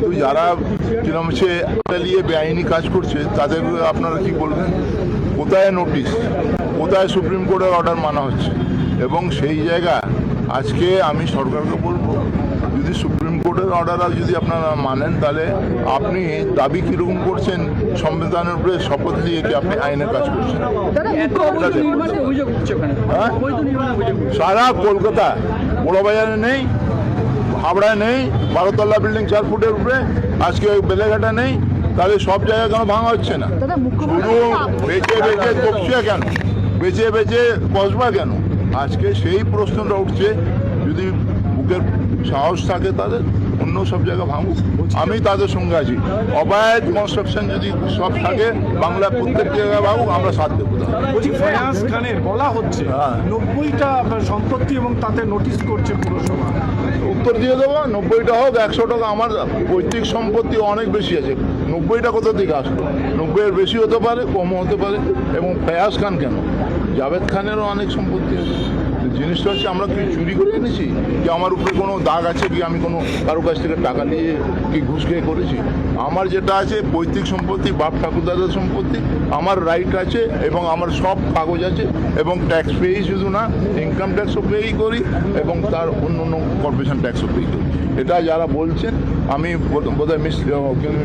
কিন্তু যারা কিরকম হচ্ছে চালিয়ে বেআইনি কাজ করছে তাদের আপনারা কি বলবেন? কোথায় নোটিশ, কোথায় সুপ্রিম কোর্টের অর্ডার মানা হচ্ছে? এবং সেই জায়গা আজকে আমি সরকারকে বলবো, যদি সুপ্রিম কোর্টের অর্ডার যদি আপনারা মানেন, তাহলে আপনি দাবি কীরকম করছেন? সংবিধানের উপরে শপথ নিয়ে কি আপনি আইনের কাজ করছেন? সারা কলকাতা, বড়বাজারে নেই, হাবড়ায় নেই, 12তলা বিল্ডিং 4 ফুটের উপরে, আজকে বেলেঘাটা নেই, তাহলে সব জায়গায় কেন ভাঙা হচ্ছে না? শুধু বেঁচে বেঁচে কপছে কেন? বেঁচে বেঁচে বসবা কেন? আজকে সেই প্রশ্নটা উঠছে। যদি বুকের সাহস থাকে তাদের অন্য সব জায়গা ভাঙুক, আমি তাদের সঙ্গে আছি। অবৈধ কনস্ট্রাকশন যদি সব থাকে বাংলা প্রত্যেক জায়গায় ভাঙুক, আমরা সাথ দেবো। ফয়াজ খানের বলা হচ্ছে 90টা সম্পত্তি এবং তাতে নোটিশ করছে পুরসভা। উত্তর দিয়ে দেবো, 90টা হোক, 100 টাকা। আমার পৈতৃক সম্পত্তি অনেক বেশি আছে, 90টা কোথা থেকে আসলো? 90-এর বেশি হতে পারে, কমও হতে পারে। এবং ফয়াজ খান কেন, জাভেদ খানেরও অনেক সম্পত্তি আছে। জিনিসটা হচ্ছে আমরা কি চুরি করে এনেছি, যে আমার উপরে কোনো দাগ আছে কি, আমি কোনো কারো কাছ থেকে টাকা নিয়ে কি ঘুষ খেয়ে করেছি? আমার যেটা আছে পৈতৃক সম্পত্তি, বাপ ঠাকুরদাদের সম্পত্তি, আমার রাইট আছে এবং আমার সব কাগজ আছে। এবং ট্যাক্স পেই শুধু না, ইনকাম ট্যাক্সও পেই করি এবং তার অন্য অন্য কর্পোরেশন ট্যাক্সও পেই করি। এটা যারা বলছেন আমি বোধহয়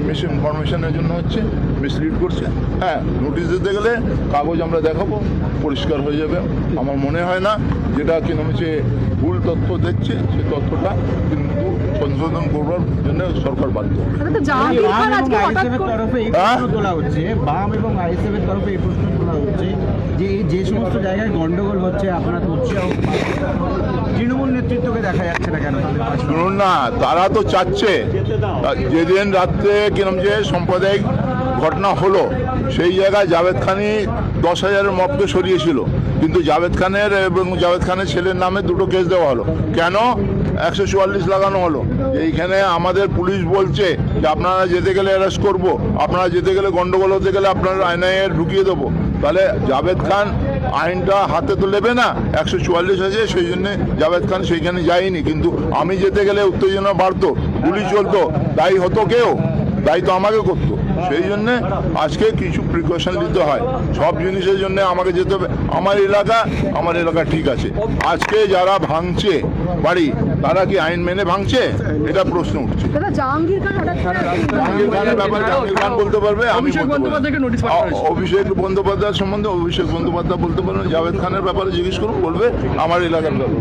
মিস ইনফরমেশনের জন্য হচ্ছে, মিসলিড করছে। হ্যাঁ, নোটিশ দিতে গেলে কাগজ আমরা দেখাবো, পরিষ্কার হয়ে যাবে। আমার মনে হয় না যেটা কিনা হচ্ছে ভুল তথ্য দেখছে, সেই তথ্যটা কিন্তু সংশোধন করবার জন্য সরকার বাধ্য। বাম এবং আইএসএফের তরফে এই প্রশ্ন তোলা হচ্ছে যে যে সমস্ত জায়গায় গন্ডগোল হচ্ছে, আপনারা তৃণমূল নেতৃত্বকে দেখা যাচ্ছে না কেন? শুনুন না, তারা তো চাচ্ছে যেদিন রাত্রে কিরম যে সাম্প্রদায়িক ঘটনা হলো, সেই জায়গায় জাভেদ খানই 10,000-এর মবকে সরিয়েছিল, কিন্তু জাভেদ খানের এবং জাভেদ খানের ছেলের নামে 2টো কেস দেওয়া হলো। কেন 144 লাগানো হলো? এইখানে আমাদের পুলিশ বলছে যে আপনারা যেতে গেলে অ্যারেস্ট করবো, আপনারা যেতে গেলে গন্ডগোল হতে গেলে আপনারা আইনায় ঢুকিয়ে দেবো। তাহলে জাভেদ খান আইনটা হাতে তো নেবে না, 144 আছে, সেই জন্যে জাভেদ খান সেইখানে যায়নি। কিন্তু আমি যেতে গেলে উত্তেজনা বাড়তো, গুলি চলতো, দায়ী হতো কেউ, দায়ী তো আমাকে করতো। সেই জন্যে আজকে কিছু প্রিকশন নিতে হয়, সব জিনিসের জন্য আমাকে যেতে হবে। আমার এলাকা ঠিক আছে। আজকে যারা ভাঙছে বাড়ি, তারা কি আইন মেনে ভাঙছে? এটা প্রশ্ন উঠছে। জাহাঙ্গীর খানের ব্যাপারে জাহাঙ্গীর খান বলতে পারবে, আমি অভিষেক বন্দ্যোপাধ্যায়ের সম্বন্ধে অভিষেক বন্দ্যোপাধ্যায় বলতে পারবেন। জাভেদ খানের ব্যাপারে জিজ্ঞেস করুন, বলবে আমার এলাকার ব্যাপারে।